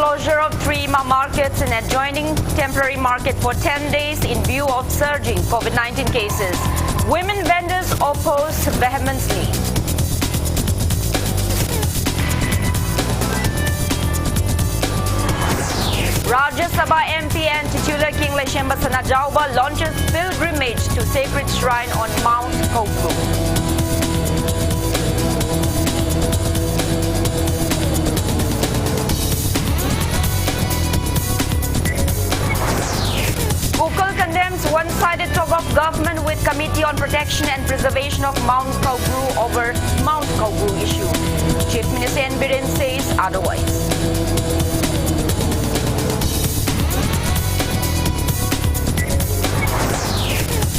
closure of 3 markets and adjoining temporary market for 10 days in view of surging COVID-19 cases. Women vendors oppose vehemently. Rajya Sabha MP and titular King Leshemba Sanajauba launches pilgrimage to sacred shrine on Mount Koglu. Ukul condemns one-sided talk of government with Committee on Protection and Preservation of Mount Koglu over Mount Koglu issue. Chief Minister N. Biren says otherwise.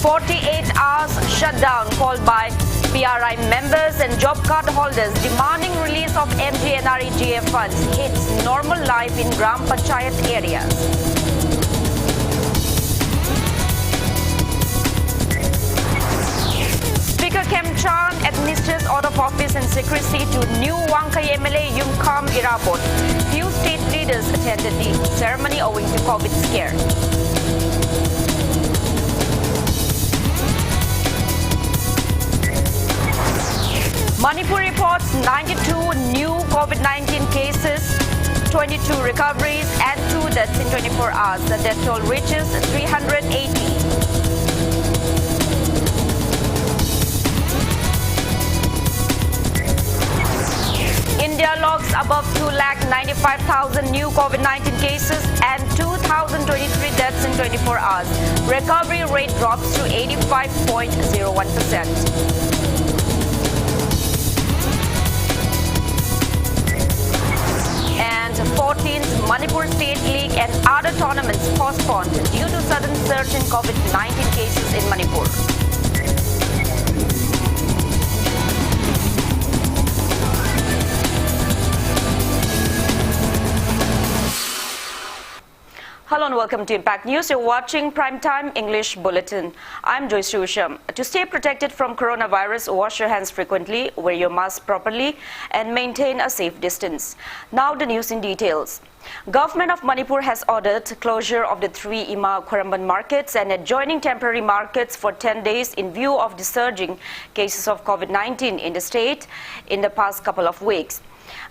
"48 hours shutdown called by PRI members and job card holders demanding release of MGNREGA funds hits normal life in Gram Panchayat areas." Speaker Kem Chan administers oath of office and secrecy to new Wangkai MLA Yumkham Irabot. Few state leaders attended the ceremony owing to COVID scare. Manipur reports 92 new COVID-19 cases, 22 recoveries and 2 deaths in 24 hours. The death toll reaches 380. India logs above 2,95,000 new COVID-19 cases and 2,023 deaths in 24 hours. Recovery rate drops to 85.01%. And 14th Manipur State League and other tournaments postponed due to sudden surge in COVID-19 cases in Manipur. Hello and welcome to Impact News. You're watching Primetime English Bulletin. I'm Joyshree Usham. To stay protected from coronavirus, wash your hands frequently, wear your mask properly, and maintain a safe distance. Now the news in details. Government of Manipur has ordered closure of the 3 Ima Khwaramban markets and adjoining temporary markets for 10 days in view of the surging cases of COVID-19 in the state in the past couple of weeks.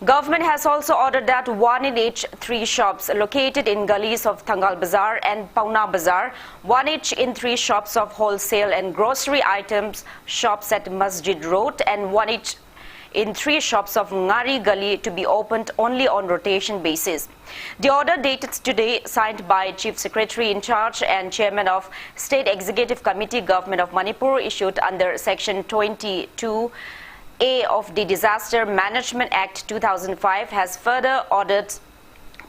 Government has also ordered that 1 in each 3 shops located in gullies of Thangal Bazaar and Pauna Bazaar, 1 each in 3 shops of wholesale and grocery items, shops at Masjid Road, and 1 each in 3 shops of Ngari Gully to be opened only on rotation basis. The order dated today, signed by Chief Secretary in charge and Chairman of State Executive Committee, Government of Manipur, issued under Section 22A of the Disaster Management Act 2005, has further ordered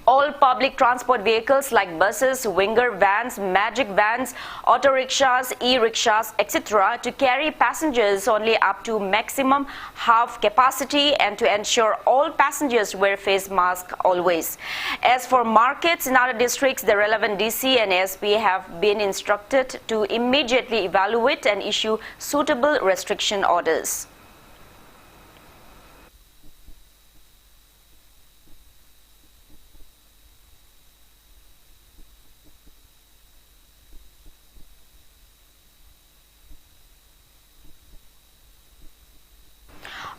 all public transport vehicles like buses, winger vans, magic vans, auto rickshaws, e-rickshaws, etc. to carry passengers only up to maximum half capacity and to ensure all passengers wear face mask always. As for markets in other districts, the relevant DC and ASP have been instructed to immediately evaluate and issue suitable restriction orders.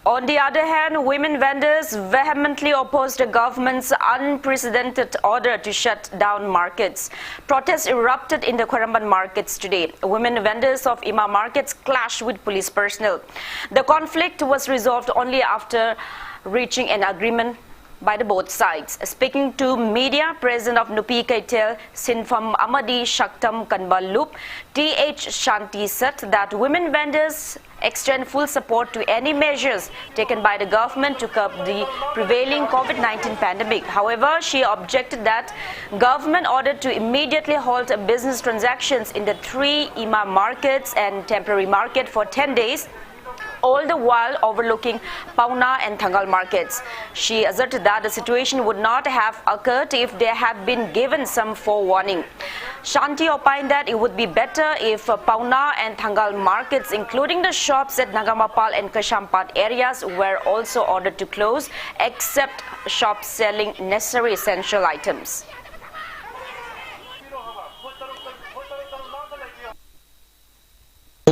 On the other hand, women vendors vehemently opposed the government's unprecedented order to shut down markets. Protests erupted in the Khwaramban markets today. Women vendors of Ima markets clashed with police personnel. The conflict was resolved only after reaching an agreement by the both sides. Speaking to media, President of Nupi Kaitel Sinfam Amadi Shaktam Kanbalup, T.H. Shanti said that women vendors extend full support to any measures taken by the government to curb the prevailing COVID-19 pandemic. However, she objected that government ordered to immediately halt business transactions in the 3 Ima markets and temporary market for 10 days, all the while overlooking Pauna and Thangal markets. She asserted that the situation would not have occurred if there had been given some forewarning. Shanti opined that it would be better if Pauna and Thangal markets, including the shops at Nagamapal and Kashampat areas, were also ordered to close, except shops selling necessary essential items.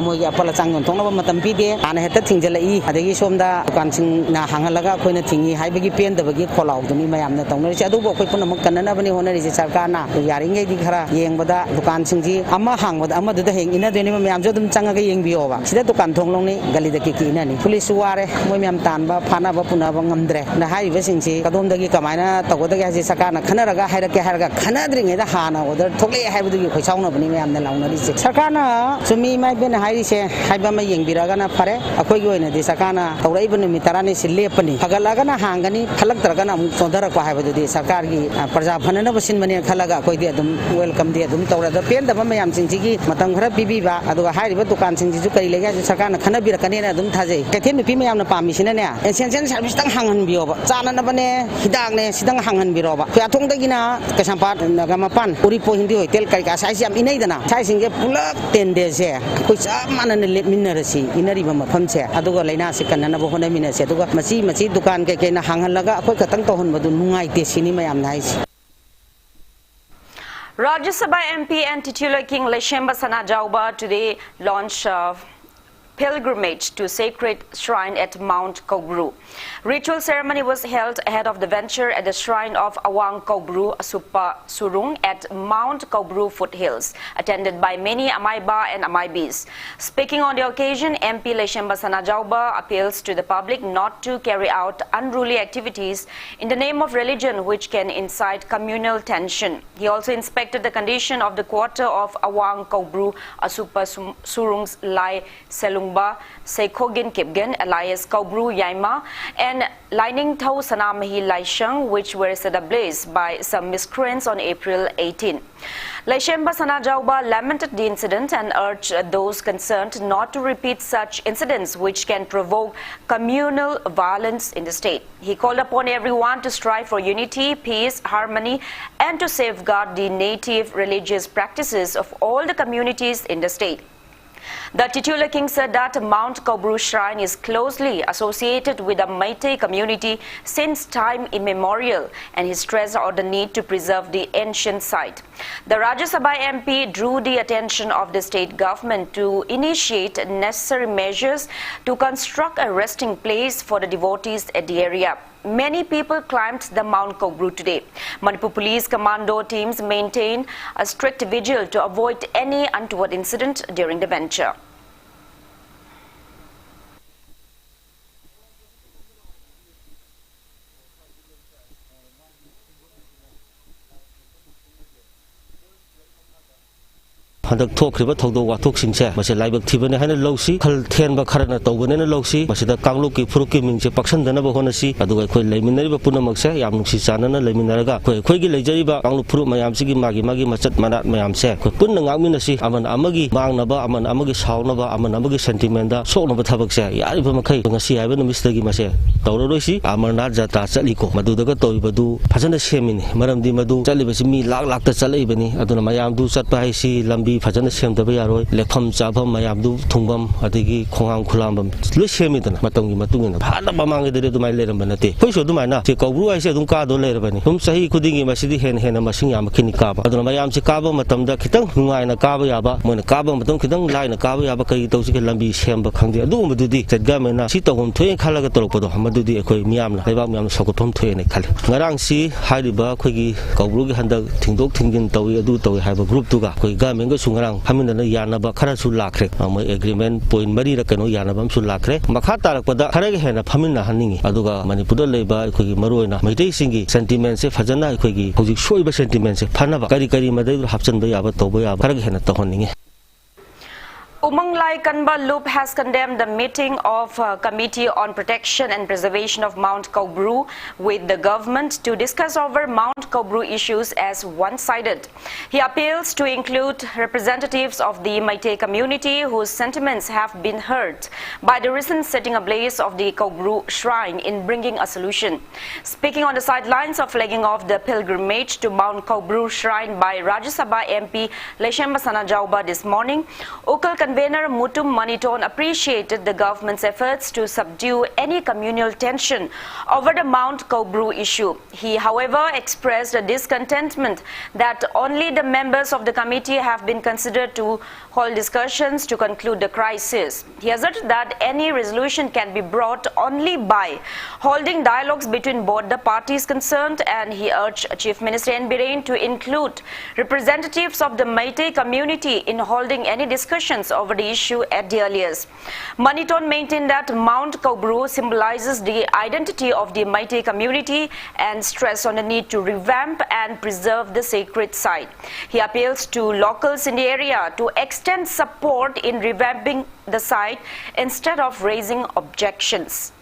Moy apala changon thongna matam pide ana heta thingjalai adagi somda dukansing na hangalaga khoina thingi haibagi pen dabagi kholau duni mayamna tongna si adu bo khoi punam kanana bani honari si sarkarna yaringai di khara yengbada dukansing ji ama hangbada ama du da heng ina deni mayam jo dum changaga yengbiyo ba sida dukan thonglongni gali da ki na ni police ware moy mayam tanba phana ba puna ba ngamdre na haiba singsi kadom dagi kamaina tagodagi si sarkarna khanaraga hairaga khanadringai da hana order thokle haibadu khoi chauna bani mayamna launari si sarkarna sumi mai ben haise haiba ma yengbiragana phare akhoi goina di sakana taurai bani mitarani silepani hagalagana hangani phalaktaragana amuk todara ko haibadu di sarkar gi praja phanana basin mani khalaga akhoi di adum welcome di adum taura da pen da mayam singji gi matam khara bibi ba aduga hairiba dukan singji ju kari lega ju sarkana khana birakani na adum thajai kethen nupi mayam na pami sina ne essential service tang hangan biyo ba chana na bane hidak ne sidang hangan biro ba kyathong da gina kasampat nagamapan uri po hindi hotel kai ka sai siam inai dana sai singge pulak 10 days se koi mana ne minarasi inari ba mafam se aduga laina se kanana bo hona minase aduga machi dukan ke na hanghalaga akhoi katang to hon badu nungai te sini mayam nai Rajya Sabha MP and titular King Leshemba Sanajauba today launched pilgrimage to sacred shrine at Mount Kobru. Ritual ceremony was held ahead of the venture at the shrine of Awang Kobru Asupa Surung at Mount Kobru foothills, attended by many Amaiba and Amaibis. Speaking on the occasion, MP Leshemba Sanajauba appeals to the public not to carry out unruly activities in the name of religion which can incite communal tension. He also inspected the condition of the quarter of Awang Kobru Asupa Surung's Lai Selung Seikogin Kipgen, Elias Kobru Yaima, and Lining Tau Sanamahi Laishang, which were set ablaze by some miscreants on April 18. Leshemba Sanajauba lamented the incident and urged those concerned not to repeat such incidents which can provoke communal violence in the state. He called upon everyone to strive for unity, peace, harmony, and to safeguard the native religious practices of all the communities in the state. The titular king said that Mount Kobru Shrine is closely associated with the Meitei community since time immemorial, and he stressed on the need to preserve the ancient site. The Rajya Sabha MP drew the attention of the state government to initiate necessary measures to construct a resting place for the devotees at the area. Many people climbed the Mount Kobru today. Manipur police commando teams maintain a strict vigil to avoid any untoward incident during the venture. Handak thokriba thogdo wathok singse mase laibak thibane hana lawsi khal thenba kharana tawbane na lawsi masida kangluk ki furuk ki mingse paksandana ba honasi aduga khoi leiminari ba punamak se yam nungsi chanana leiminaraga khoi gi leijari ba kangluk furuk mayam sigi magi machat manat mayam se khoi punna ngakminasi aman amagi mangnaba aman amagi sawnaba aman amagi sentiment da soknaba thabak se yari ba makhai ngasi haiba numistagi mase tawroisi amarnath jatra chaliko madudaga toibadu phajana semini maramdi madu chalibasi mi lak ta chalaibani aduna mayam du chatpa haisi lambi Fajana Sem the Bayaro, Lekom Java, Mayabdu, Tungbam, Adigi, Kongang Kulambam, Lushemidon, Matongi Matungin, Hadamang the my letter manate. Push do my not take over, I said, Uncado letter, whom Sahi could in my city hen and machine Yamakini Kaba. Mayam Chicaba, Matamda Kitang, Hunga Kaba Yaba, when a Kaba, Matonkitan line a Kaba Yaba, Tosika Lambi, Shamba, Kandia, Dumadi, said Gamena, Sito home to a Kalagato, Hamadudi, Miam, Hebam, Sokotom to any Kali. Narang see, Haidiba, Quiggy, Kobru, Handa, Tindok, Tingin, Towi, do to have a group to go. Quigamingo Sungarang, Hamina Yanaba, Karasu Lakre, agreement, point Maria Cano Yanabam Sulacre, Makata, Karagana, Pamina Haningi, Aduga, Manipur Labor, Quiggy Maruina, Maitei Singi, sentiments, Fazana, Quiggy, who show sentiments, Panava, Karikari, Madu, Hapsan Bayaba, Toboya, Karagana Tohoning. Umanglai Kanba Loop has condemned the meeting of Committee on Protection and Preservation of Mount Kaubru with the government to discuss over Mount Kaubru issues as one-sided. He appeals to include representatives of the Meitei community whose sentiments have been hurt by the recent setting ablaze of the Kaubru shrine in bringing a solution. Speaking on the sidelines of flagging off the pilgrimage to Mount Kaubru shrine by Rajya Sabha MP Leshemba Sanajauba this morning, Ukal Convener Mutum Maniton appreciated the government's efforts to subdue any communal tension over the Mount Kaubru issue. He, however, expressed a discontentment that only the members of the committee have been considered to hold discussions to conclude the crisis. He asserted that any resolution can be brought only by holding dialogues between both the parties concerned, and he urged Chief Minister N. Biren to include representatives of the Meitei community in holding any discussions over the issue at the earliest. Maniton maintained that Mount Kaubru symbolizes the identity of the Meitei community and stressed on the need to revamp and preserve the sacred site. He appeals to locals in the area to extend support in revamping the site instead of raising objections.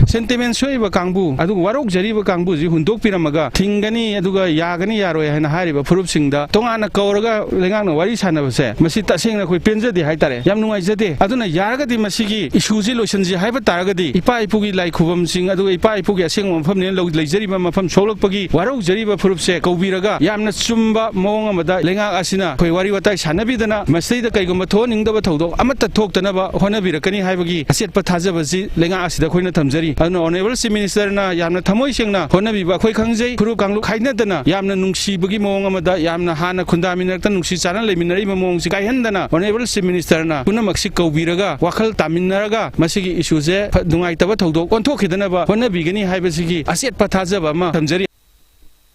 Sentiment soiba kangbu adu warok jariba kangbu ji hundok piramaga thingani aduga yagani yaroi hana hariba furup singda tongana kauraga lengang wari sanabase masi tasengna khoi penjadi haitare yam nungai jade aduna yaragadi masigi issue ji loisanji haiba taragadi ipa ipugi lai khubam sing aduga ipa ipugi aseng mafam ne leijariba mafam solokpagi warok jariba furup se kaubiraga yamna chumba mawang amada lengang asina khoi wari watai sanabidana masida kaigumba thoningdaba thodok amata thoktanaba honabirakani haibagi asetpa thajabasi lengang asida khoina thamjari Honorable Chief Minister na yamna thamoi sengna honabiba khoi khangjei khuru kanglu khainadana yamna nungsibagi mawang amada yamna hana khundaminakta nungsi chana leiminari mawang si kaihandana Honorable Chief Minister na punamaksi kaubiraga wakhal taminaraga masigi issue je dungaitaba thodok onthokhidanaba honabigani haibasigi asetpa thajaba ma thamjari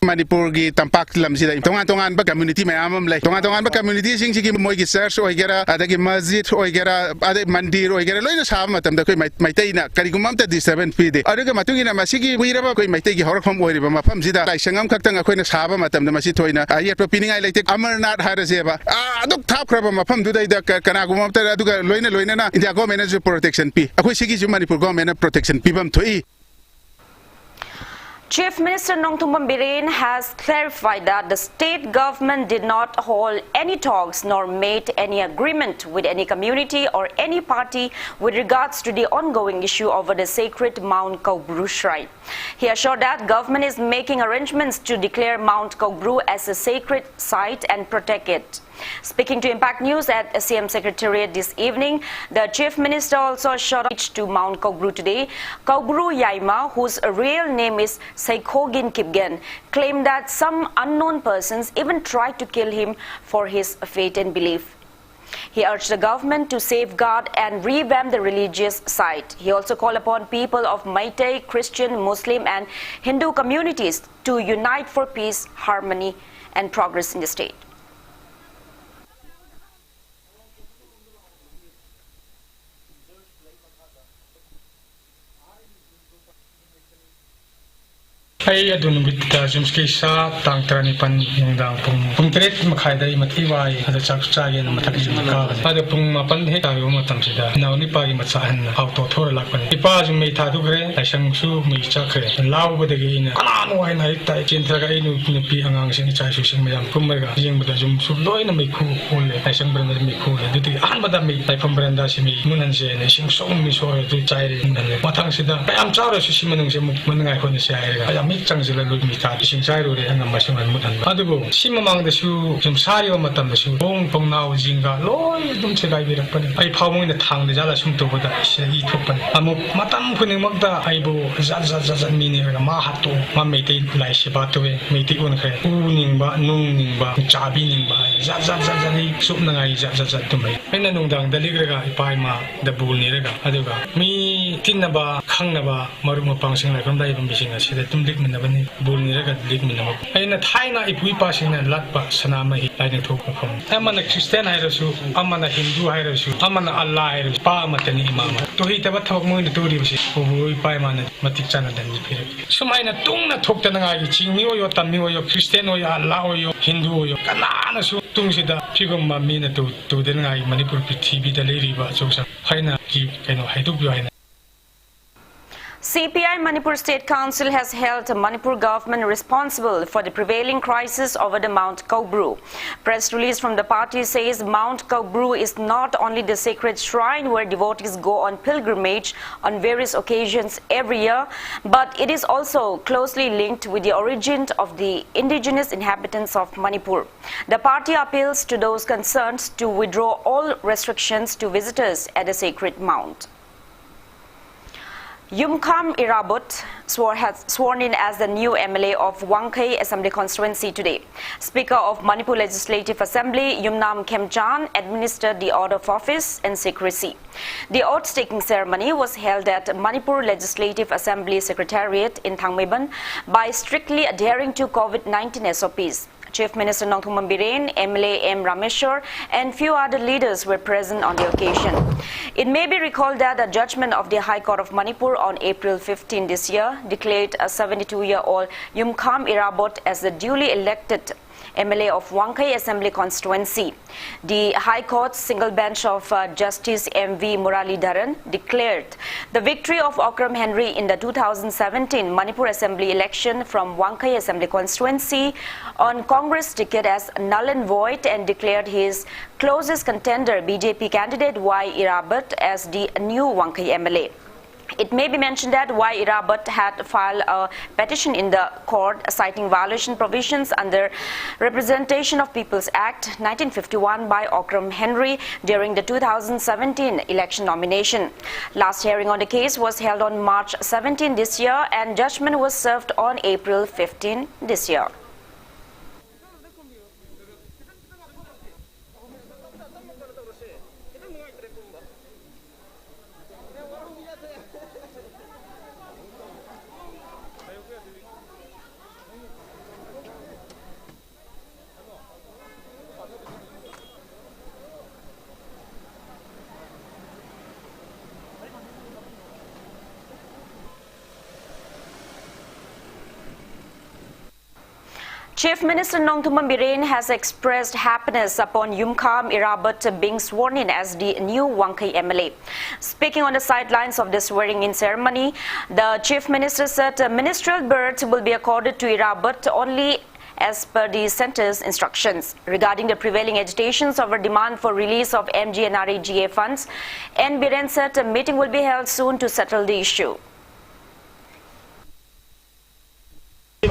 Manipur gi tampak lam sida tongan ba community mayamam lai tongan ba community sing sigi moi gi church oigera adagi masjid oigera ade mandir oigera loina sab matam da koi maitai na karigumam ta disturbance pi de adaga matungina masigi buiraba koi maitai gi horkham oiriba mafam sida laisangam khaktang akoina saba matam da masi thoina ayat pa piningai laite amarnath haraseba aduk thap khraba mafam du dai da kanagumam ta aduga loina na india government protection pi akoi sigi ju Manipur government protection pi bam thoi. Chief Minister Nongthumbam Biren has clarified that the state government did not hold any talks nor made any agreement with any community or any party with regards to the ongoing issue over the sacred Mount Kaubru shrine. He assured that government is making arrangements to declare Mount Kaubru as a sacred site and protect it. Speaking to Impact News at SCM Secretariat this evening, the Chief Minister also showed up to Mount Kaubru today. Kaubru Yaima, whose real name is Saikhogin Kipgen, claimed that some unknown persons even tried to kill him for his faith and belief. He urged the government to safeguard and revamp the religious site. He also called upon people of Meitei, Christian, Muslim and Hindu communities to unite for peace, harmony and progress in the state. Ay adun bit jumski sa tang trani pan nungdang pung tret makai dai mati wai ada chak chagen matak jumka ada pung mapan he tayo matam sida nauni pagi matsahan auto thor lakpan ipa jum mei thadu gre aisang su mei chakre law bodagi ina kalan wai nai tai chen thraga inu pi angang sin chai su sing mayam kummerga jing bada jum su loina mei khu ole aisang branda mei khu le duti an bada mei tai pam branda si mei munan je ne sing song mi so du chai re matang sida ayam chawra su simanung je muk manangai khon se ai mi changzila lu mi ta sing chai ro re angam masung an mutan adugo simamang da su jum sari wa matam da su bong naw jinga loi dum che gai birak pan ai phawmong na thang da jala sum to boda se i thop pan amu matam phuni magda ai bo za mi ne ga ma hato ma me te lai se ba to we me te un khe u ning ba nung ning ba cha bi ning ba za ni sup na ngai za tum ai na nung dang da lig ga ipai ma da bul ni ga aduga mi tin na ba Kangnaba, Maruma Pangsing, like Ronda Missing, I said, Tumlik Minabani, Bulniraga, Lik Minamo. And a Taina, if we passing and Latpa, Sanama, like a talk from. Amana Christian Irasu, Amana Hindu Irasu, Amana Allah, Pa Matani Mama. To hit about talk more in the Tories, who Paiman, Matichana than the period. So mine a tongue talk to Nagi, Chimio, your Tamio, your Christian, or your Allah, or your Hindu, or your Kanana, so Tungsida, Chigum Mina to the Nai, Manipur TV, the lady, but so Haina, I do behind. CPI Manipur State Council has held the Manipur government responsible for the prevailing crisis over the Mount Kaubru. Press release from the party says Mount Kaubru is not only the sacred shrine where devotees go on pilgrimage on various occasions every year, but it is also closely linked with the origin of the indigenous inhabitants of Manipur. The party appeals to those concerned to withdraw all restrictions to visitors at the sacred mount. Yumkham Irabut has sworn in as the new MLA of Wangkai Assembly Constituency today. Speaker of Manipur Legislative Assembly, Yumnam Khemchan, administered the oath of office in secrecy. The oath-taking ceremony was held at Manipur Legislative Assembly Secretariat in Thangmeiban by strictly adhering to COVID-19 SOPs. Chief Minister Nongthum Biren, MLA M. Rameshwar, and few other leaders were present on the occasion. It may be recalled that a judgment of the High Court of Manipur on April 15 this year declared a 72-year-old Yumkham Irabut as the duly elected MLA of Wangkai Assembly Constituency. The High Court's single bench of Justice M.V. Muralidharan declared the victory of Okram Henry in the 2017 Manipur Assembly election from Wangkai Assembly Constituency on Congress ticket as null and void and declared his closest contender, BJP candidate Y. Irabut, as the new Wangkai MLA. It may be mentioned that Y. Irabut had filed a petition in the court citing violation provisions under Representation of People's Act 1951 by Okram Henry during the 2017 election nomination. Last hearing on the case was held on March 17 this year and judgment was served on April 15 this year. Chief Minister Nongthum Biren has expressed happiness upon Yumkham Irabut being sworn in as the new Wangkai MLA. Speaking on the sidelines of the swearing-in ceremony, the Chief Minister said ministerial birth will be accorded to Irabut only as per the centre's instructions. Regarding the prevailing agitations over demand for release of MGNREGA funds, N. Biren said a meeting will be held soon to settle the issue. We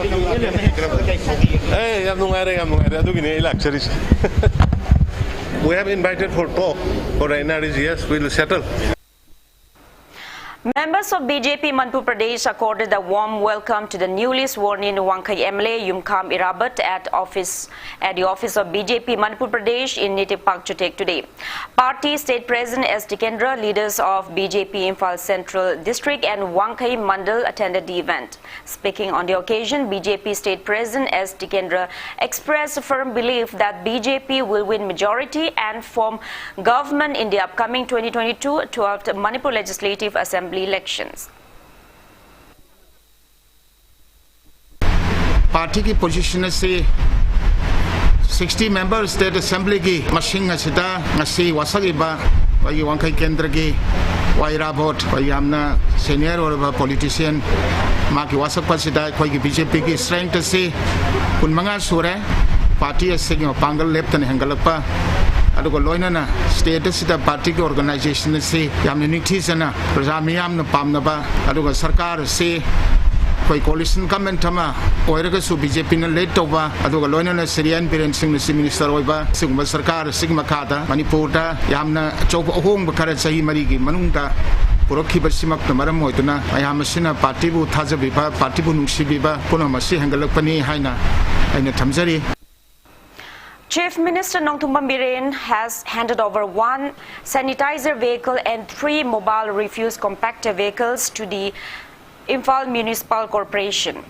have invited for talk for NREGS, we will settle. Members of BJP Manipur Pradesh accorded a warm welcome to the newly sworn-in Wangkai MLA Yumkham Irabut at the office of BJP Manipur Pradesh in Native Park Chutek today. Party State President S. Tikendra, leaders of BJP Imphal Central District and Wangkai Mandal attended the event. Speaking on the occasion, BJP State President S. Tikendra expressed a firm belief that BJP will win majority and form government in the upcoming 2022 12th Manipur Legislative Assembly elections. Party की position से 60 members state assembly की machine असदा ngasi wasagiba wagi Wangkai Kendra की Y. Irabut wagi हमना senior और politician माकी wasak pasida कोई की BJP की strength से कुन मंगा सुरे party से की pangal left ने हंगलपा adugo loinana state sida party ki organization se yam unity sana prajami yam na pamna ba adugo sarkar se koi coalition government ma oiraga su BJP na lead to ba adugo loinana Syrian Biren Singh na minister oiba sigma sarkar sigma khada Manipur da yamna chok ahong ba kara sahi mari gi manungta purokhi basimak na maram hoituna ayam sina party bu thajabi ba party bu nungsi bi ba puno masi hangalak pani haina aina thamjari. Chief Minister Nongthumbam Biren has handed over 1 sanitizer vehicle and 3 mobile refuse compactor vehicles to the Imphal Municipal Corporation.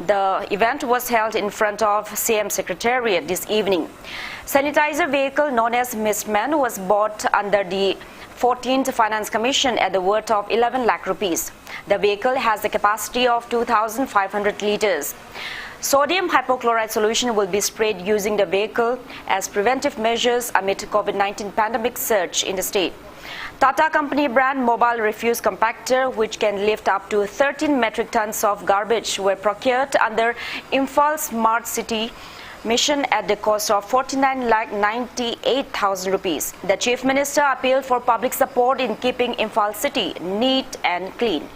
The event was held in front of CM Secretariat this evening. Sanitizer vehicle known as Mistman was bought under the 14th Finance Commission at the worth of 11 lakh rupees. The vehicle has a capacity of 2,500 litres. Sodium hypochlorite solution will be sprayed using the vehicle as preventive measures amid COVID-19 pandemic surge in the state. Tata Company brand mobile refuse compactor, which can lift up to 13 metric tons of garbage, were procured under Imphal Smart City mission at the cost of 49,98,000 rupees. The Chief Minister appealed for public support in keeping Imphal City neat and clean.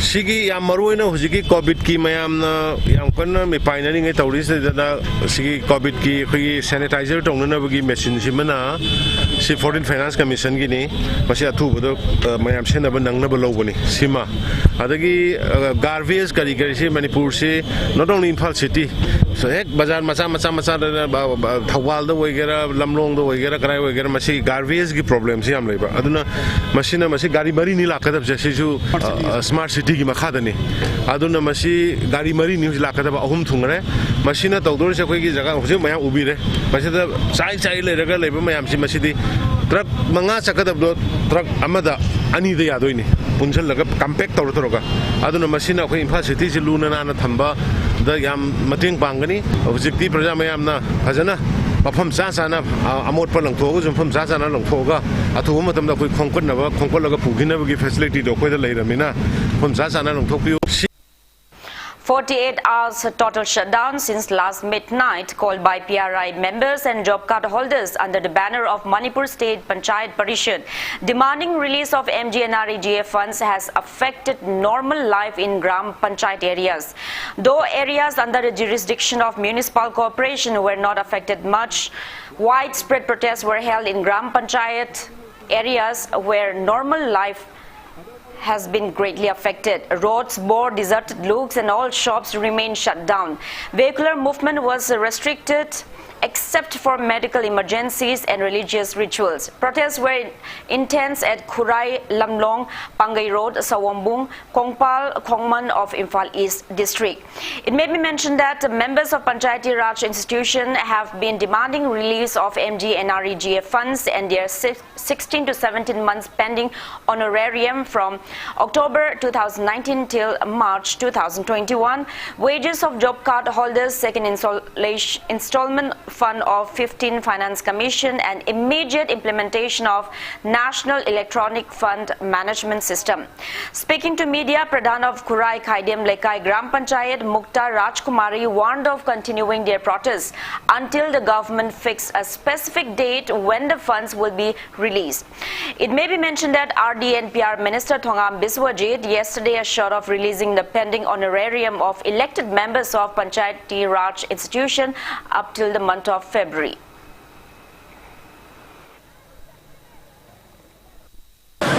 Sigi yang maruina hujiki COVID ki mayam na yang kena me pioneering ngai tawri se da sigi COVID ki khoi sanitizer tong na bagi machine si mana si Foreign Finance Commission gi ni masi athu bodo mayam sen na nang na balo bani sima adagi garbage kari kari si Manipur si not only Imphal city so ek bazar macha thawal da wagera lamlong da wagera krai wagera masi garbage gi problem si am leiba aduna machine masi gari mari ni lakadab je si ju smart city Makadani. Aduna Masi Gari Mari News Lakataba Hum Tungre, Machina Todor Shaki Zaga, Maya Ubire, Masita Sai Later Labor Mayam City, Truck Manga Sakata, Truck Amada, Ani the Aduini, Punchal Compact or Troga. Aduna Machina of Imphal City, Luna Tamba, the Yam Mating Bangani, of Zikti Prajamayamna, Hazana. From Sasana, Amot Palang and from Sasana Long Toga, at home of them that we conquered never give facility to quite later Mina from Sasana Long Tokyo. 48 hours total shutdown since last midnight called by PRI members and job card holders under the banner of Manipur State Panchayat Parishad demanding release of MGNREGA funds has affected normal life in Gram Panchayat areas. Though areas under the jurisdiction of Municipal Corporation were not affected much, widespread protests were held in Gram Panchayat areas where normal life has been greatly affected. Roads bore deserted looks and all shops remained shut down. Vehicular movement was restricted except for medical emergencies and religious rituals. Protests were intense at Khurai, Lamlong, Pangai Road, Sawambung, Kongpal, Kongman of Imphal East District. It may be mentioned that members of Panchayati Raj institution have been demanding release of MGNREGA funds and their 16 to 17 months pending honorarium from October 2019 till March 2021, wages of job card holders, second installment fund of 15 Finance Commission and immediate implementation of National Electronic Fund Management System. Speaking to media, Pradhan of Khurai Khaidem Lekai Gram Panchayat Mukta Rajkumari warned of continuing their protests until the government fixes a specific date when the funds will be released. It may be mentioned that RD and PR Minister Thongam Biswajit yesterday assured of releasing the pending honorarium of elected members of Panchayati Raj institution up till the month of February.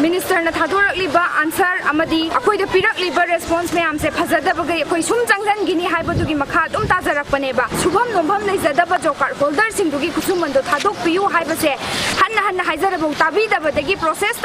Minister na thadoraliba answer amadi akoi da pirakliba response me amse phajadabagai akoi sum changjan gini haibadugi makha dum tajarakpane ba subham nombam leijadaba jokar holder singdugi kusumando thadok piu haibase hanna haijarabau tabi dabadagi process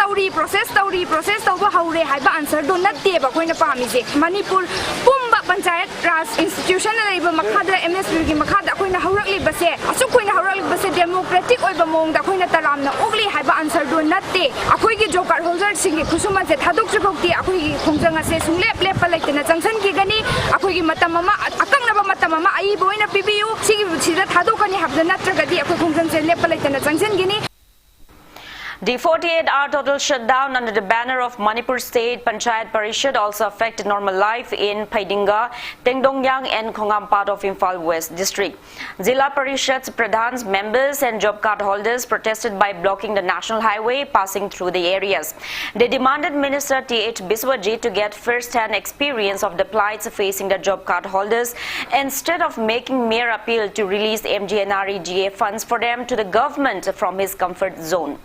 tawba haure haiba answer do natte ba koina pamije Manipur pumba panchayat raj institution leiba makha da MSP gi makha da koina haurakliba se asu koina haurakliba se democratic oiba mong da koina taramna ogli haiba answer do natte akoi gi jokar holder singi kusuma se thadok chukti akoi khongjanga se sunglep lep palaitena jangsan ki gani akoi matamama akangna matamama ai boina pibiu sigi sida thadokani habda natragadi akoi khongjang se lep palaitena jangsan gini. The 48-hour total shutdown under the banner of Manipur State Panchayat Parishad also affected normal life in Paidinga, Tengdongyang and Khongam part of Imphal West District. Zilla Parishad's Pradhans, members and job card holders protested by blocking the national highway passing through the areas. They demanded Minister T.H. Biswajit to get first-hand experience of the plights facing the job card holders instead of making mere appeal to release MGNREGA funds for them to the government from his comfort zone.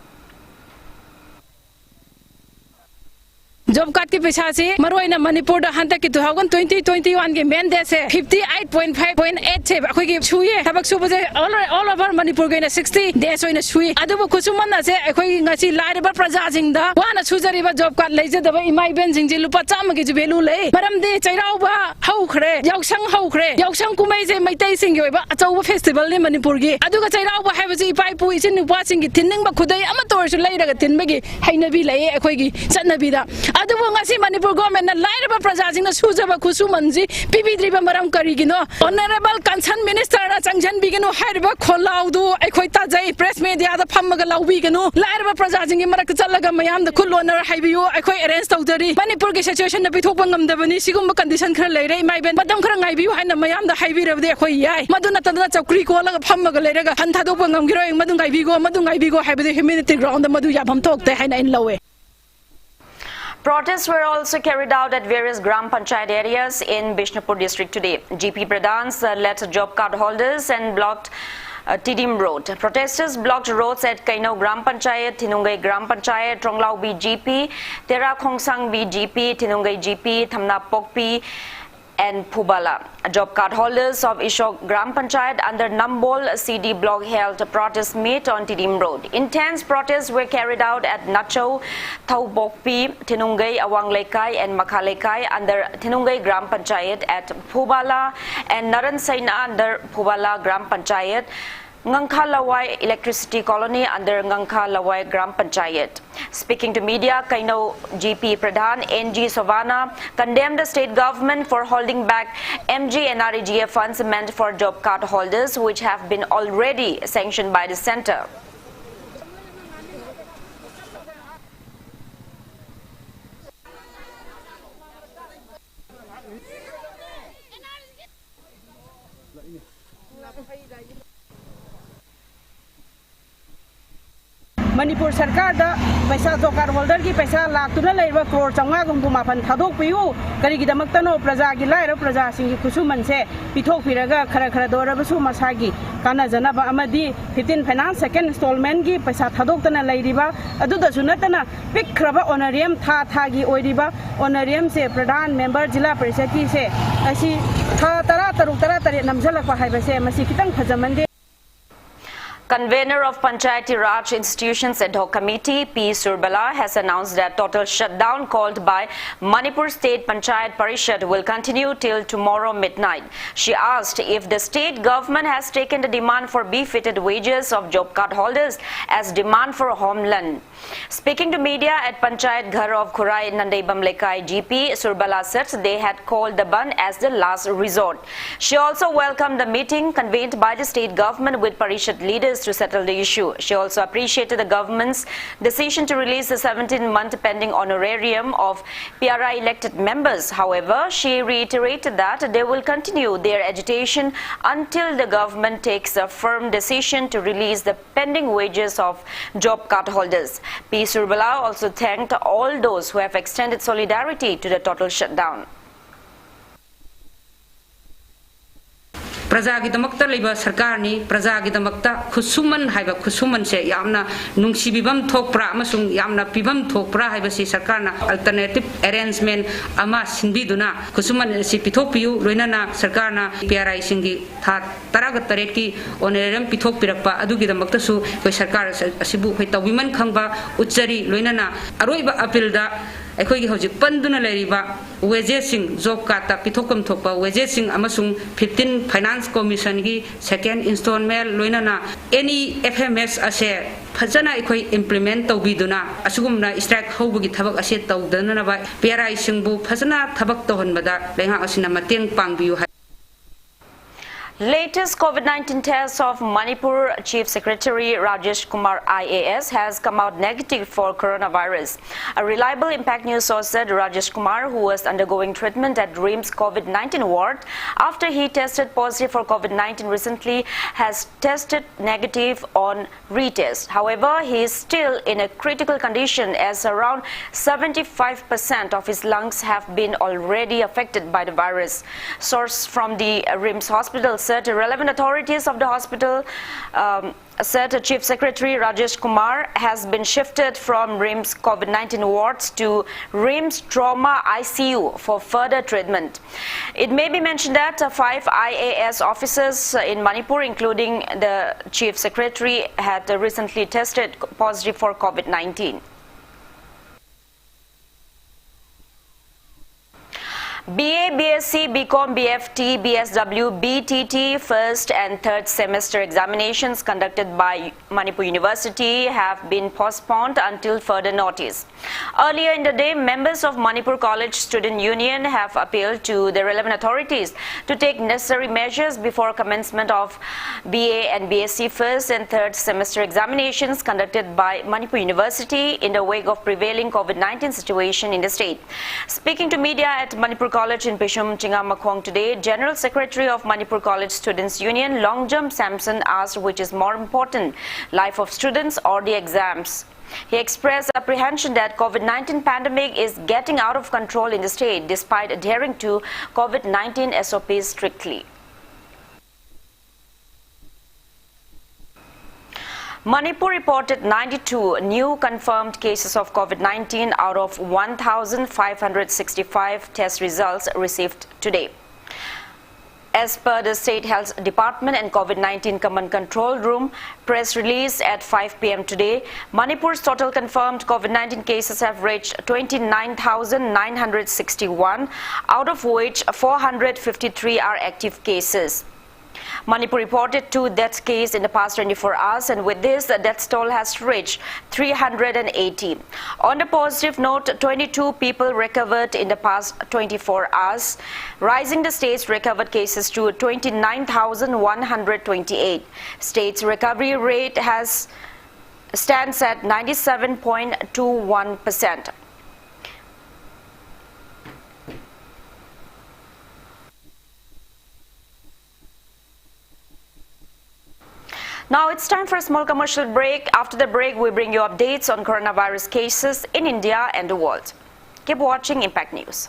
job card ki paisa se maroi na Manipur da hanta ki 2021 ki main day se 58.5.8 se akhoi ki chui thabak su baje all over Manipur ge na 60 days oina chui adu bu kusuman na se akhoi ngasi lai ba praja jing da wana chujari ba job card leije da ba imai ben jing ji lupa cham gi value le maram de chairau ba hau khre yausang kumai je mai tai sing gi ba achau festival ne Manipur gi adu ga chairau ba haiba ji pai pu isin nu pa sing gi tinning ba khudai ama tor su lai daga tin ba gi haina bi lai akhoi gi chatna bi da adu bu ngasi Manipur government na lai ba praja jing na suja ba kusuman ji pibidri ba maram kari gi no honorable concern minister na changjan bi gi no hai ba kholau du akhoi ta jai press media da pham ga lau bi gi no lai ba praja jing gi marak chalaga mayam da khulona hai bi yo akhoi arrange tawdari Manipur gi situation na bithok ba ngam da bani sigum ba condition khara lai rai mai ben badam khara ngai bi yo haina mayam da hai bi ra de akhoi yai maduna ta da chakri ko la pham ga lai ra ga han tha do ba ngam gi roi madu ngai bi go hai ba de humanity ground da madu ya pham tok te haina in lawe. Protests were also carried out at various Gram Panchayat areas in Bishnupur district today. GP Pradhans led job card holders and blocked Tidim Road. Protesters blocked roads at Kainau Gram Panchayat, Tinungai Gram Panchayat, Tronglao BGP, Tera Khongsang BGP, Tinungai GP, Thamna Pokpi, and Phubala. Job card holders of Ishok Gram Panchayat under Nambol CD block held a protest meet on Tidim Road. Intense protests were carried out at Nachau, Thaubokpi, Tinungai Awang Lekai and Makha Lekai under Tinungai Gram Panchayat, at Phubala and Naran Saina under Phubala Gram Panchayat, Ngangkha Lawai Electricity Colony under Ngangkha Lawai Gram Panchayat. Speaking to media, Kainau GP Pradhan NG Savana condemned the state government for holding back MG and REGF funds meant for job card holders, which have been already sanctioned by the centre. Manipur Sarkar da paisa job card holder ki paisa lakh tuna leiba crore changa gum mapan thadok piu kari gi damakta no praja gi laira praja sing gi khusuman se pithok piraga khara dora basu masagi kana jana ba amadi 15 finance second installment gi paisa thadok tana leiriba adu da sunatana pikhraba honorarium tha gi oiriba honorarium se pradhan member jila parishad ki se asi tha tara taruk namjalakwa haiba se masi kitang phajamande. Convener of Panchayati Raj Institutions Ad Hoc Committee, P. Surbala, has announced that total shutdown called by Manipur State Panchayat Parishad will continue till tomorrow midnight. She asked if the state government has taken the demand for befitted wages of job card holders as demand for homeland. Speaking to media at Panchayat Ghar of Khurai Nandaibam Lekai, GP Surbala said they had called the ban as the last resort. She also welcomed the meeting convened by the state government with Parishad leaders to settle the issue. She also appreciated the government's decision to release the 17-month pending honorarium of PRI elected members. However, she reiterated that they will continue their agitation until the government takes a firm decision to release the pending wages of job card holders. P. Surbala also thanked all those who have extended solidarity to the total shutdown. प्रजा की दमकता लेबा सरकार नि प्रजा की दमकता खुसुमन हाइबा खुसुमन से यामना नुंगसिबिबम थोकप्रा अमसुंग यामना पिबम थोकप्रा हाइबसी सरकारना alternative arrangement अमा सिनबिदुना खुसुमन सि पिथोपियु लोइनाना सरकारना पीआरआई सिंगी था तराग तरेट की ओनेरम पिथोक पिरकपा अदुगी दमकतासु कोइ सरकार असिबु होय तविमन खंगबा उच्चरी लोइनाना अरोइबा अपीलदा अखोई हौजिक पंदुना लेरिबा वेजेसिंग जॉब कार्ड पिथोकम थोकपा वेजेसिंग अमसुंग 15 फाइनेंस कमीशन की सेकेंड इंस्टॉलमेंट लोइनाना एनी एफएमएस असे फजना अखोई इंप्लीमेंट तौबिदुना असुगुमना स्ट्राइक हौबगी थबक असे तौदननबा पीआरआई सिंगबु फजना थबक तोहनबदा लेहा असिना मतेंग पांगबियु. Latest COVID-19 test of Manipur Chief Secretary Rajesh Kumar IAS has come out negative for coronavirus. A reliable Impact News source said Rajesh Kumar, who was undergoing treatment at RIMS COVID-19 ward after he tested positive for COVID-19 recently, has tested negative on retest. However, he is still in a critical condition as around 75% of his lungs have been already affected by the virus. Source from the RIMS hospital said relevant authorities of the hospital said Chief Secretary Rajesh Kumar has been shifted from RIMS COVID-19 wards to RIMS Trauma ICU for further treatment. It may be mentioned that 5 IAS officers in Manipur, including the Chief Secretary, had recently tested positive for COVID-19. BA, BSc, BCom, BFT, BSW, BTT first and third semester examinations conducted by Manipur University have been postponed until further notice. Earlier in the day, members of Manipur College Student Union have appealed to the relevant authorities to take necessary measures before commencement of BA and BSc first and third semester examinations conducted by Manipur University in the wake of prevailing COVID-19 situation in the state. Speaking to media at Manipur College in Usham, Chingamakwang today, General Secretary of Manipur College Students Union, Longjam Samson, asked which is more important, life of students or the exams. He expressed apprehension that COVID-19 pandemic is getting out of control in the state despite adhering to COVID-19 SOPs strictly. Manipur reported 92 new confirmed cases of COVID-19 out of 1,565 test results received today. As per the State Health Department and COVID-19 Command Control Room press release at 5 p.m. today, Manipur's total confirmed COVID-19 cases have reached 29,961, out of which 453 are active cases. Manipur reported 2 death cases in the past 24 hours, and with this, the death toll has reached 380. On the positive note, 22 people recovered in the past 24 hours, rising the state's recovered cases to 29,128. State's recovery rate stands at 97.21%. Now it's time for a small commercial break. After the break, we bring you updates on coronavirus cases in India and the world. Keep watching Impact News.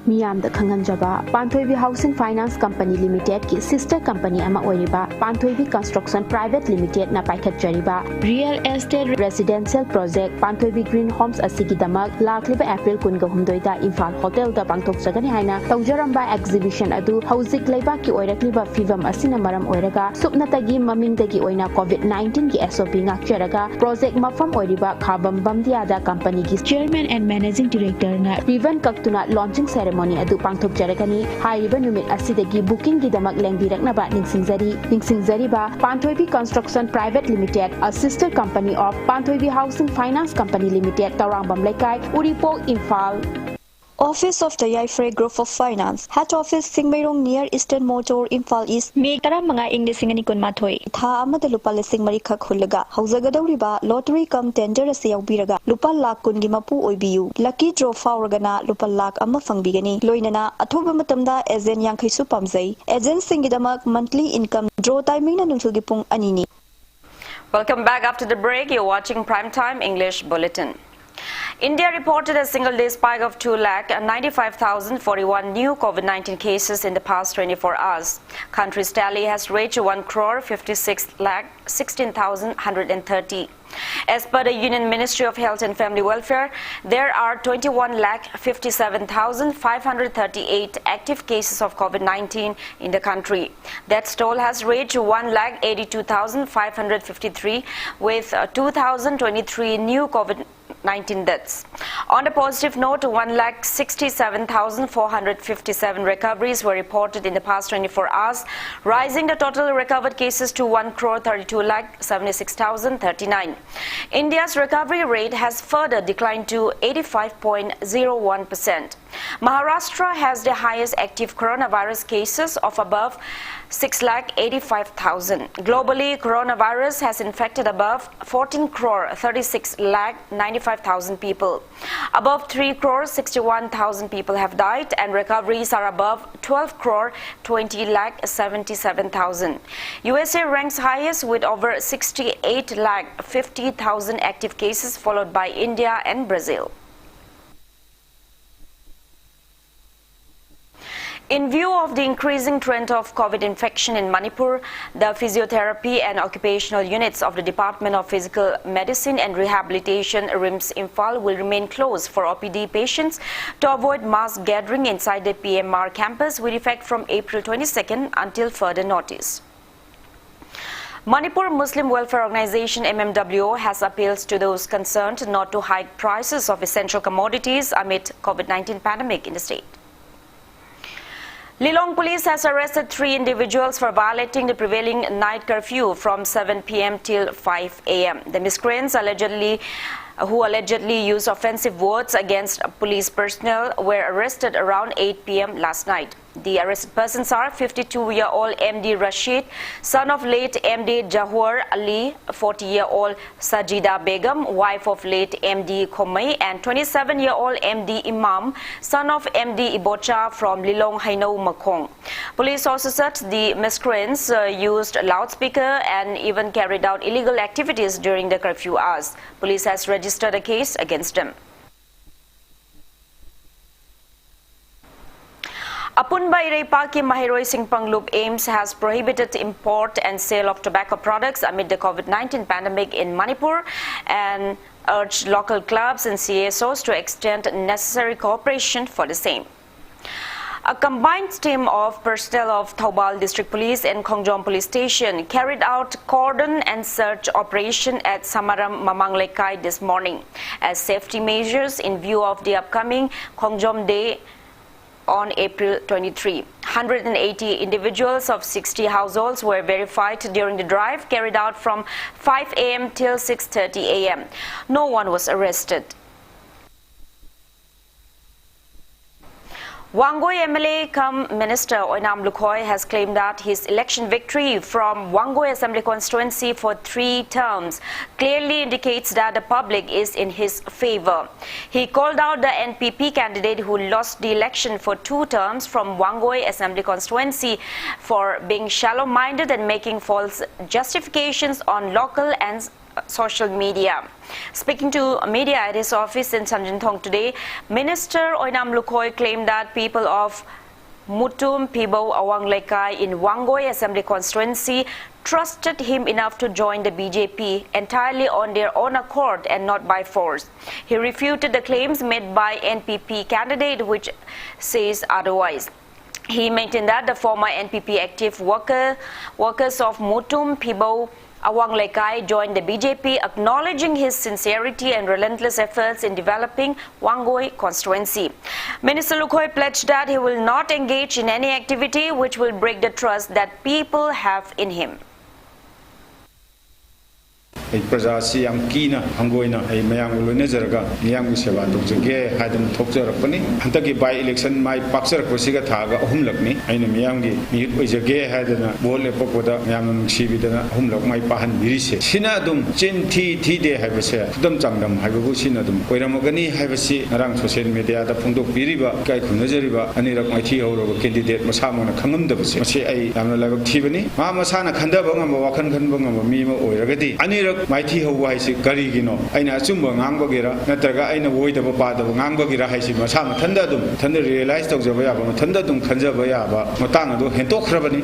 Miyamda Khanganjaba, Panthoibi Housing Finance Company Limited ki sister company ama oiriba, Panthoibi Construction Private Limited na paikhat jariba, Real Estate Residential Project Panthoibi Green Homes asigi damak lakliba April 12 da Imphal Hotel da pangthok jagani haina tawjaramba exhibition adu housing leiba ki oirakliba fivam asina maram oiraga supnatagi mamingdagi oina COVID-19 ki SOP ngakjaraga project mafam oiriba Khabam Bamdiada company ki chairman and managing director na Rivan Kaktuna launching ceremony adu pangthok jaragani haiba numit asidagi booking gi damak lengbiraknaba ningsingjari ba Panthoibi Construction Private Limited, a sister company of Panthoibi Housing Finance Company Limited, Taurambam Lekai, Uripok, Imphal. Office of the Joyshree Group of Finance, Head Office Singmairong near Eastern Motor, Imphal East. May tara mga Inglisingani kun mathoi. Tha amada lupa lesing marikha khulaga. Hauzagadawriba lottery cum tender ase yaubiraga. Lupa lakh kun gi mapu oibiu. Lucky draw fauragana lupa lakh ama fangbigani. Loinana athoba matamda agent yankhai su pamjai. Agent singidamak monthly income draw timing na nungsulgi pung anini. Welcome back after the break. You're watching Primetime English Bulletin. India reported a single-day spike of 2,95,041 new COVID-19 cases in the past 24 hours. Country's tally has reached 1,56,16,130. As per the Union Ministry of Health and Family Welfare, there are 21,57,538 active cases of COVID-19 in the country. That toll has reached 1,82,553 with 2,023 new COVID-19 deaths. On a positive note, 1,67,457 recoveries were reported in the past 24 hours, rising the total recovered cases to 1,32,76,039. India's recovery rate has further declined to 85.01%. Maharashtra has the highest active coronavirus cases of above 6,85,000. Globally, coronavirus has infected above 14,36,95,000 people. Above 3,61,000 people have died, and recoveries are above 12,20,77,000. USA ranks highest with over 68,50,000 active cases, followed by India and Brazil. In view of the increasing trend of COVID infection in Manipur, the physiotherapy and occupational units of the Department of Physical Medicine and Rehabilitation RIMS Imphal will remain closed for OPD patients to avoid mass gathering inside the PMR campus with effect from April 22nd until further notice. Manipur Muslim Welfare Organization MMWO has appealed to those concerned not to hike prices of essential commodities amid COVID-19 pandemic in the state. Lilong police has arrested 3 individuals for violating the prevailing night curfew from 7 p.m. till 5 a.m. The miscreants who allegedly used offensive words against police personnel were arrested around 8 p.m. last night. The arrested persons are 52-year-old MD Rashid, son of late MD Jahwar Ali, 40-year-old Sajida Begum, wife of late MD Khomai, and 27-year-old MD Imam, son of MD Ibocha from Lilong Hainau Makong. Police also said the miscreants used loudspeaker and even carried out illegal activities during the curfew hours. Police has registered a case against them. Apunba Irepaki Mahiroi Singh Panglup AIMS has prohibited import and sale of tobacco products amid the COVID-19 pandemic in Manipur and urged local clubs and CSOs to extend necessary cooperation for the same. A combined team of personnel of Thoubal District Police and Khongjom Police Station carried out cordon and search operation at Samaram Mamanglekai this morning as safety measures in view of the upcoming Khongjom Day on April 23. 180 individuals of 60 households were verified during the drive carried out from 5 a.m. till 6:30 a.m. No one was arrested. Wangoi MLA cum Minister Oinam Lukhoi has claimed that his election victory from Wangoi Assembly constituency for 3 terms clearly indicates that the public is in his favor. He called out the NPP candidate who lost the election for 2 terms from Wangoi Assembly constituency for being shallow-minded and making false justifications on local and social media. Speaking to media at his office in Sanjinthong today, Minister Oinam Lukhoi claimed that people of Mutum Pibo Awanglekai in Wangoi Assembly constituency trusted him enough to join the BJP entirely on their own accord and not by force. He refuted the claims made by NPP candidate which says otherwise. He maintained that the former NPP active workers of Mutum Pibo Awanglekai joined the BJP, acknowledging his sincerity and relentless efforts in developing Wangoi constituency. Minister Lukhoi pledged that he will not engage in any activity which will break the trust that people have in him. प्रजासी यम कीना हंगोइना मयाम लोइना जरगा नियाम की सेवा तौजगे हादन थोकजरपनी हंतकी by election my पाक्सरपसिगा थागा अहुमलकनी आइना मयाम की मिहित ओइजगे हादना बोल लेपकोदा मयाम नुसीबिदना अहुमलक my Pahan बिरिसे सिना दुम चिन थी दे हाइबसे खुदम चांगदम हाइबबु सिना दुम ओइरमगनी हाइबसी रंग सोशल मीडिया दा फोंदोक बिरिबा काय खुनजरिबा अनिरक माइथि हौरबा कैंडिडेट मसामना खंगमदबसे मसे आई यामना लाइबक थीबनी मा मसाना खंदबा ngam वाखन खनबा ngam मी म ओइरगदी अनिरक माइथि हौवा हाइसि करिगिनो आइना अचुंबा ngangbagera natraga aina woidaba padaba ngangbagera haisi masa mathanda dum thanda realize tawjaba yaba mathanda dum khanjaba yaba matang adu hentokhrabani.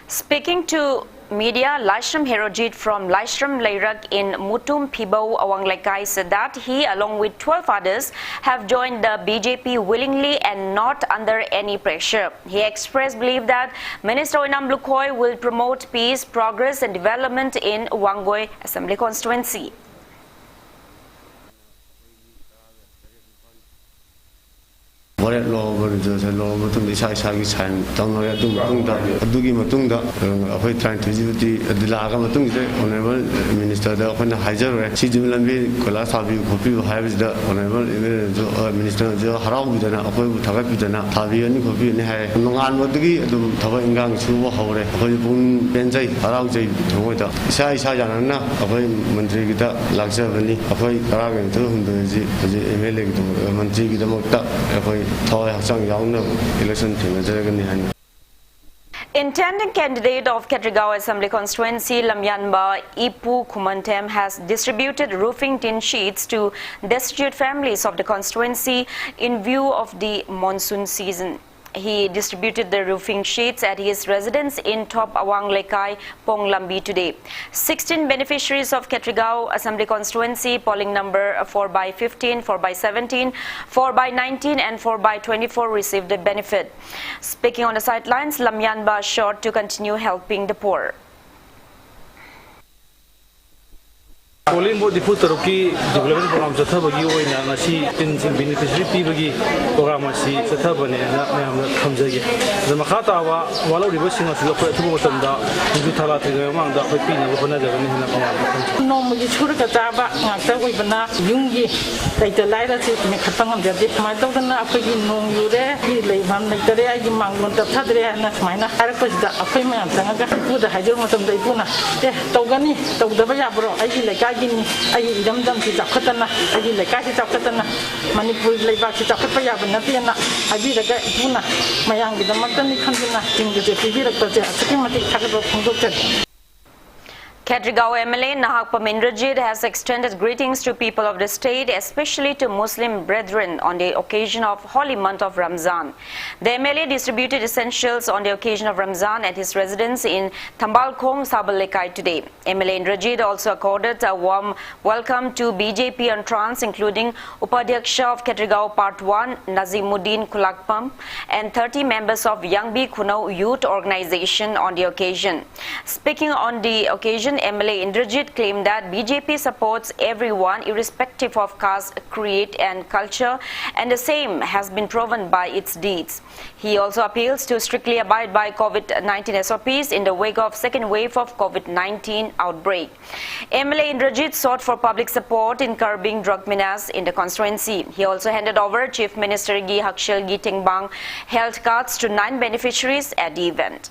Speaking to media, Laishram Herojit from Laishram Leirak in Mutum Pibo Awanglekai said that he, along with 12 others, have joined the BJP willingly and not under any pressure. He expressed belief that Minister Oinam Lukhoi will promote peace, progress and development in Wangoi Assembly constituency. What law was a law to the size of his hand, Tonga, Dugi Matunda, trying to do the Laga Matunga, Honorable Minister, when the Hajar, Sijulambi, Kolasabi, Kopi, has the Honorable Minister Harabudana, Tagapidana, Tavian, Kopi, Nongan Matugi, Tavangang, Suva, Hore, Holipun, Benzai, Harauji, Toyota, Sai Sajana, Avoid Mantrigita, Laxavani, Avoid Karagan, to whom the emailing to Mantrigita Mokta, avoid. Intending candidate of Ketrigao Assembly constituency Lamyanba Ipu Kumantem has distributed roofing tin sheets to destitute families of the constituency in view of the monsoon season. He distributed the roofing sheets at his residence in Top Awang Lekai, Ponglambi today. 16 beneficiaries of Ketrigao Assembly constituency, polling number 4/15, 4/17, 4/19 and 4/24 received the benefit. Speaking on the sidelines, Lamyanba assured to continue helping the poor. Polling booth dipu taruki development program jatha bagi oina ngasi tin beneficiary pi bagi program asi jatha bane na mayam khamjage da makha tawa walo ribo singa su khoi thubu matamda ju thala thega mangda khoi pi na bana jaga ni hina pama no mugi chur ka ta ba ngakta koi bana yungi taita laira si me khatang am jade mai to dana akhoi gi nong yure hi lei bam nei tare ai gi mangon ta thadre na maina har ko da akhoi ma am tanga ga pu da hajur matam dai puna to gani to da ba ya bro ai gi lei ka I dam dam si chakatana I di lekai si chakatana Manipur leibak si chakat ya bana tiana I di lekai puna mayang di damaktan ni khandina tingge je pibi rakta je saking mati chakat phongdok chat. Ketrigao MLA Nahak Pamindrajit has extended greetings to people of the state, especially to Muslim brethren on the occasion of holy month of Ramzan. The MLA distributed essentials on the occasion of Ramzan at his residence in Tambalkhong, Sabalekai today. MLA Indrajit also accorded a warm welcome to BJP entrants, including Upadhyaksha of Ketrigao Part 1, Nazimuddin Kulakpam, and 30 members of Yangbi Kunau Youth Organization on the occasion. Speaking on the occasion, MLA Indrajit claimed that BJP supports everyone irrespective of caste, creed and culture, and the same has been proven by its deeds. He also appeals to strictly abide by COVID-19 SOPs in the wake of second wave of COVID-19 outbreak. MLA Indrajit sought for public support in curbing drug menace in the constituency. He also handed over Chief Minister Gi Hakshil Gi Tingbang health cards to 9 beneficiaries at the event.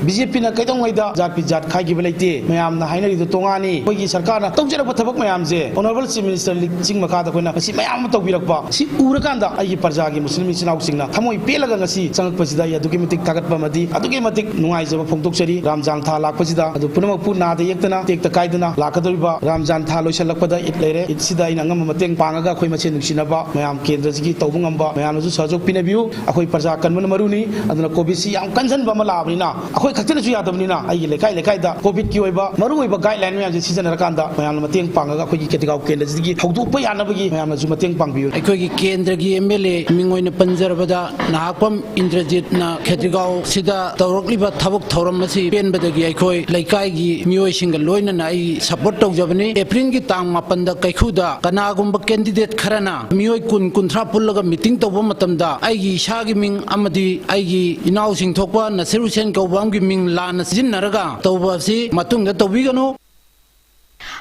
BJP na kaitong waida jat pi jat khai gi belaite mayam na hainari do tongani kogi sarkar na tongjara ba thabak mayam je honorable chief minister sing makha da koina si mayam tawbirak ba si urakanda ai parja gi muslim sinau singna thamoi pelaga ngasi changak pasida ya dugi mitik tagat pa madi adugi mitik nungai jaba phongtok chari ramjan tha lak pasida adu punamak pu na de yektana tek ta kaidana lakadoi ba ramjan tha loisalak pada it lere it sida ina ngam mateng pangaga khoi mache nuksina ba mayam kendra gi tawbungam ba mayam ju sajok pinabiu akhoi parja kanman maruni aduna covid si yam kanjan ba mala abnina खक्तन यादबनीना लेकाई लेकाई Covid की मरुब guideline मैं सिजनरकान मैं मतंग पांगा केटिगाव केंद्र की हौदोप यानबी मैं मतंग पांगी केंद्र की MLA मिंगोइन पंजरबदा नाहकम Indrajit केटिगाव सिदा तौरक्लिबा थबक थौरम मसी पेनबदगी अखोय लेकाई मियोइसिंग लोइनना सपोर्ट तौजबनी एप्रिल की तांग 9 दा कैखुदा कनागुंब कैंडिडेट खरना मियोइ कुन कुंथ्रा पुल्लगा meeting तौब मतमदा आइगी इसागी Ming अमदी आइगी इनाउसिंग थोकवा Naseer Hussain कौबांगी Ming लाना सिजनरगा तौबसी मतुंगदा तौबिगनो.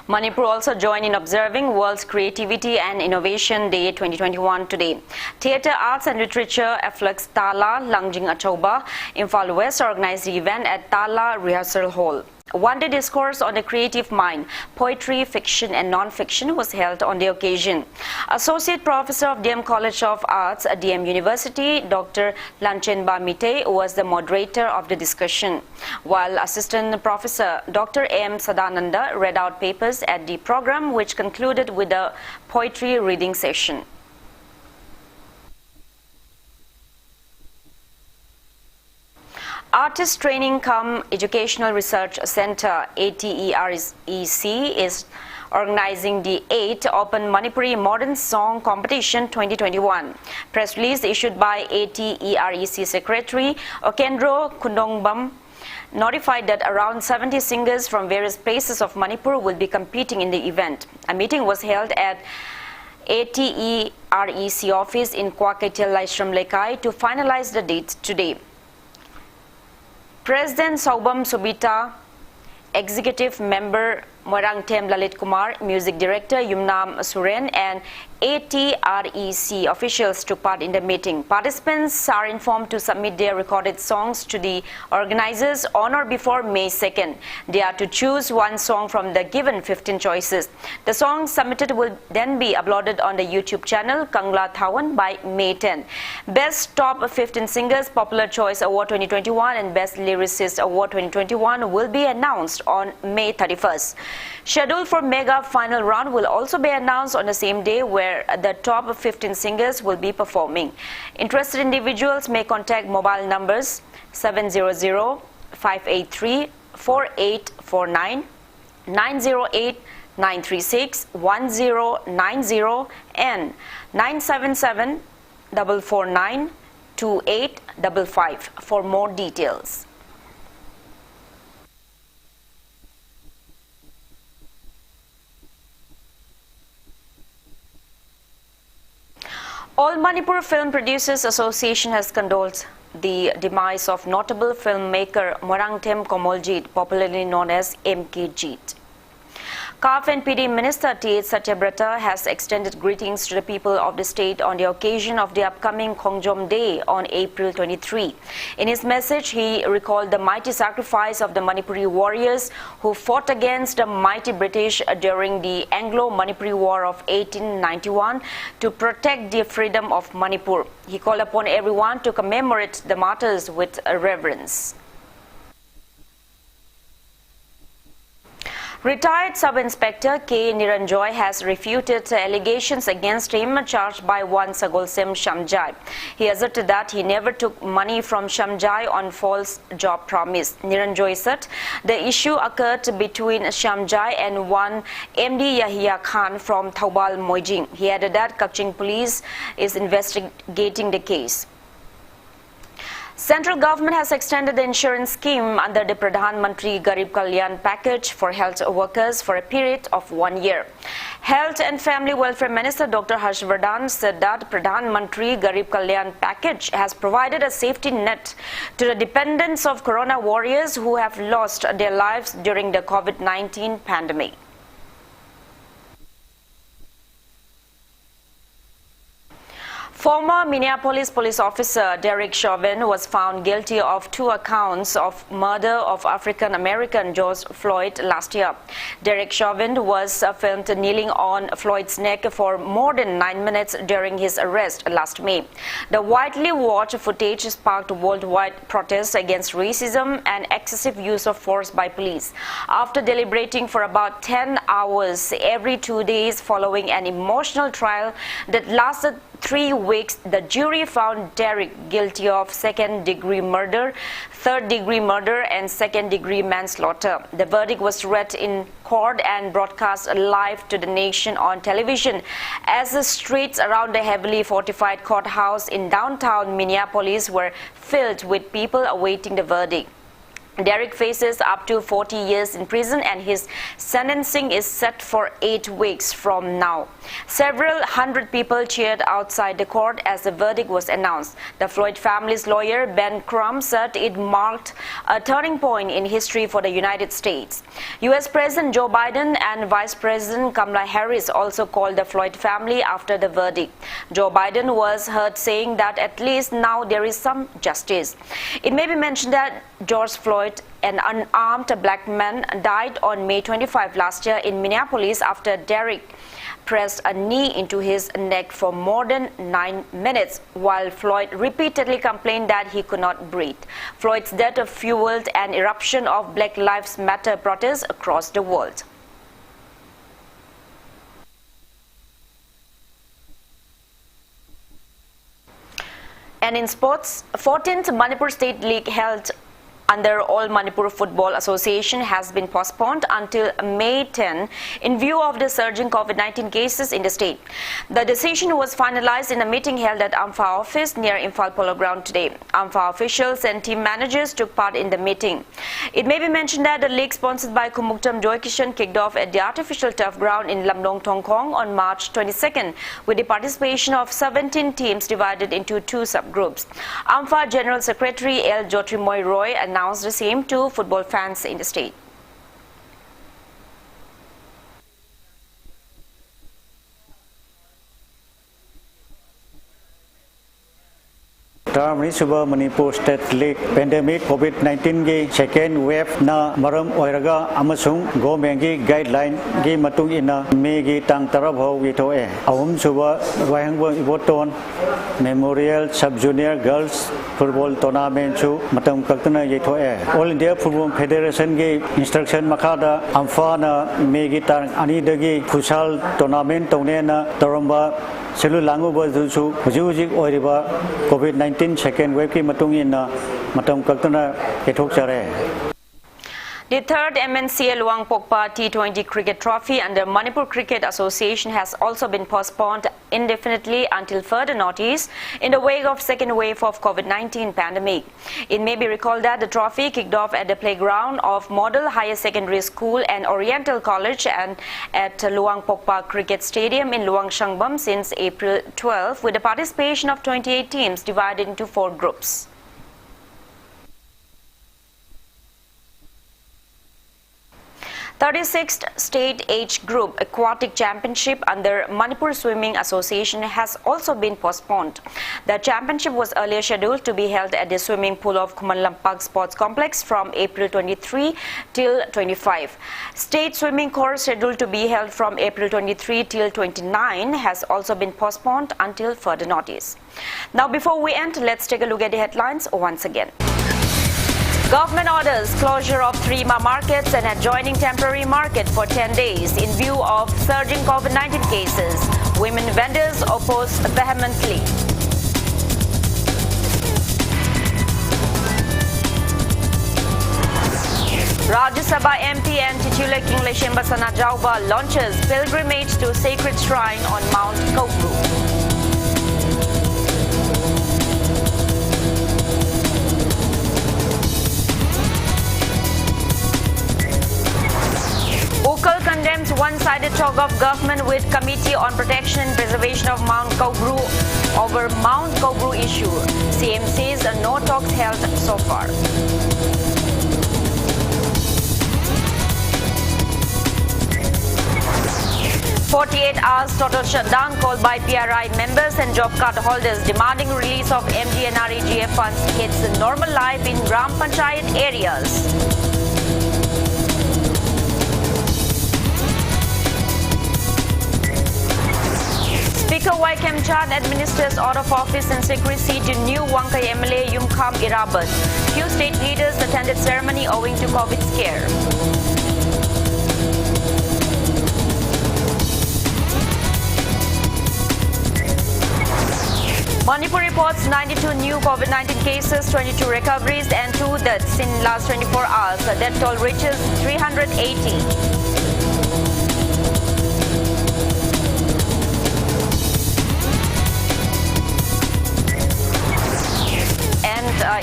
Manipur also joined in observing World's Creativity and Innovation Day 2021 today. Theatre, Arts and Literature Afflux Tala Langjing Achauba, Imphal West organized the event at Tala Rehearsal Hall. One-day discourse on the creative mind, poetry, fiction and non-fiction was held on the occasion. Associate Professor of DM College of Arts at DM University, Dr. Lanchenba Mite was the moderator of the discussion, while Assistant Professor Dr. M. Sadananda read out papers at the program, which concluded with a poetry reading session. Artist Training cum Educational Research Center ATEREC is organizing the 8th Open Manipuri Modern Song Competition 2021. Press release issued by ATEREC Secretary Okendro Kundongbam notified that around 70 singers from various places of Manipur will be competing in the event. A meeting was held at ATEREC office in Kwaketil Laishram Lekai to finalize the dates today. President Saubam Subita, Executive Member Moirangtem Lalit Kumar, Music Director Yumnam Suren and ATREC officials took part in the meeting. Participants are informed to submit their recorded songs to the organizers on or before May 2nd. They are to choose one song from the given 15 choices. The songs submitted will then be uploaded on the YouTube channel Kangla Thawan by May 10. Best Top 15 Singers Popular Choice Award 2021 and Best Lyricist Award 2021 will be announced on May 31st. Schedule for Mega Final Round will also be announced on the same day, where the top 15 singers will be performing. Interested individuals may contact mobile numbers 700-583-4849, 908-936-1090 and 977-449-2855 for more details. All Manipur Film Producers Association has condoled the demise of notable filmmaker Morangthem Komoljit, popularly known as MKJit. CAF and PD Minister T.H. Satyabrata has extended greetings to the people of the state on the occasion of the upcoming Khongjom Day on April 23. In his message, he recalled the mighty sacrifice of the Manipuri warriors who fought against the mighty British during the Anglo-Manipuri War of 1891 to protect the freedom of Manipur. He called upon everyone to commemorate the martyrs with reverence. Retired Sub-Inspector K. Niranjoy has refuted allegations against him charged by one Sagolsem Shamjai. He asserted that he never took money from Shamjai on false job promise. Niranjoy said the issue occurred between Shamjai and one MD Yahya Khan from Thaubal Moijing. He added that Kaching police is investigating the case. Central government has extended the insurance scheme under the Pradhan Mantri Garib Kalyan package for health workers for a period of 1 year. Health and Family Welfare Minister Dr. Harshvardhan said that Pradhan Mantri Garib Kalyan package has provided a safety net to the dependents of corona warriors who have lost their lives during the COVID-19 pandemic. Former Minneapolis police officer Derek Chauvin was found guilty of 2 accounts of murder of African-American George Floyd last year. Derek Chauvin was filmed kneeling on Floyd's neck for more than 9 minutes during his arrest last May. The widely watched footage sparked worldwide protests against racism and excessive use of force by police. After deliberating for about 10 hours every 2 days following an emotional trial that lasted 3 weeks, the jury found Derek guilty of second-degree murder, third-degree murder, and second-degree manslaughter. The verdict was read in court and broadcast live to the nation on television as the streets around the heavily fortified courthouse in downtown Minneapolis were filled with people awaiting the verdict. Derek faces up to 40 years in prison and his sentencing is set for 8 weeks from now. Several hundred people cheered outside the court as the verdict was announced. The Floyd family's lawyer Ben Crumb said it marked a turning point in history for the United States. U.S. President Joe Biden and Vice President Kamala Harris also called the Floyd family after the verdict. Joe Biden was heard saying that at least now there is some justice. It may be mentioned that George Floyd, an unarmed black man, died on May 25 last year in Minneapolis after Derek pressed a knee into his neck for more than 9 minutes, while Floyd repeatedly complained that he could not breathe. Floyd's death fueled an eruption of Black Lives Matter protests across the world. And in sports, 14th Manipur State League held under All Manipur Football Association has been postponed until May 10 in view of the surging COVID-19 cases in the state. The decision was finalized in a meeting held at AMFA office near Imphal Polo Ground today. AMFA officials and team managers took part in the meeting. It may be mentioned that the league sponsored by Kumuktam Joy Kishan kicked off at the artificial turf ground in Lamdong Tongkong on March 22nd with the participation of 17 teams divided into 2 subgroups. AMFA General Secretary L. Jotrimoy Roy announced the same to football fans in the state. Taramani Suba Manipur State League Pandemic COVID-19 gi second wave na maram oiraga amasung government gi guideline gi matung ina me gi tang tarabho gi to e ahum suba wahangwa iboton Memorial Sub Junior Girls Football Tournament chu matam kaktana gi to e All India Football Federation gi instruction makada amfana me gi tang ani dagi futsal tournament tone na taramba selu langu bazu huji oiriba COVID-19 second wave ki matung ina matam kaktana kethok chare. The third MNCA Luang Pokpa T20 Cricket Trophy under Manipur Cricket Association has also been postponed indefinitely until further notice in the wake of second wave of COVID-19 pandemic. It may be recalled that the trophy kicked off at the playground of Model Higher Secondary School and Oriental College and at Luang Pokpa Cricket Stadium in Luang Shangbam since April 12 with the participation of 28 teams divided into 4 groups. The 36th State Age Group Aquatic Championship under Manipur Swimming Association has also been postponed. The championship was earlier scheduled to be held at the swimming pool of Kumanlampak Sports Complex from April 23 till 25. State Swimming course scheduled to be held from April 23 till 29 has also been postponed until further notice. Now before we end, let's take a look at the headlines once again. Government orders closure of 3 markets and adjoining temporary market for 10 days in view of surging COVID-19 cases. Women vendors oppose vehemently. Rajya Sabha MP and titular King Leshemba Sanajauba launches pilgrimage to sacred shrine on Mount Kogru. Ukal condemns one-sided talk of government with Committee on Protection and Preservation of Mount Kogru over Mount Kogru issue. CM says no talks held so far. "48 hours total shutdown called by PRI members and job card holders demanding release of MGNREGF funds hits normal life in Gram Panchayat areas." Speaker Waikem Chan administers out of office and secrecy to new Wangkai MLA Yumkham Irabat. Few state leaders attended ceremony owing to COVID scare. Manipur reports 92 new COVID-19 cases, 22 recoveries and 2 deaths in last 24 hours. The death toll reaches 380.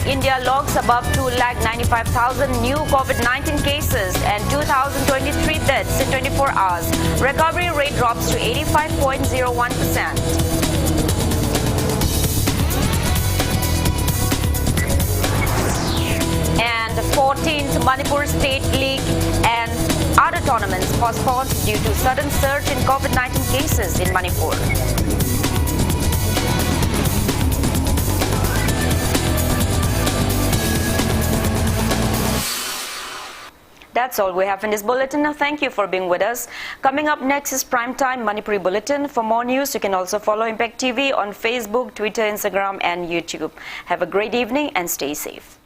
India logs above 2,95,000 new COVID-19 cases and 2,023 deaths in 24 hours. Recovery rate drops to 85.01%. And the 14th Manipur State League and other tournaments postponed due to sudden surge in COVID-19 cases in Manipur. That's all we have in this bulletin. Thank you for being with us. Coming up next is Primetime Manipuri Bulletin. For more news, you can also follow Impact TV on Facebook, Twitter, Instagram and YouTube. Have a great evening and stay safe.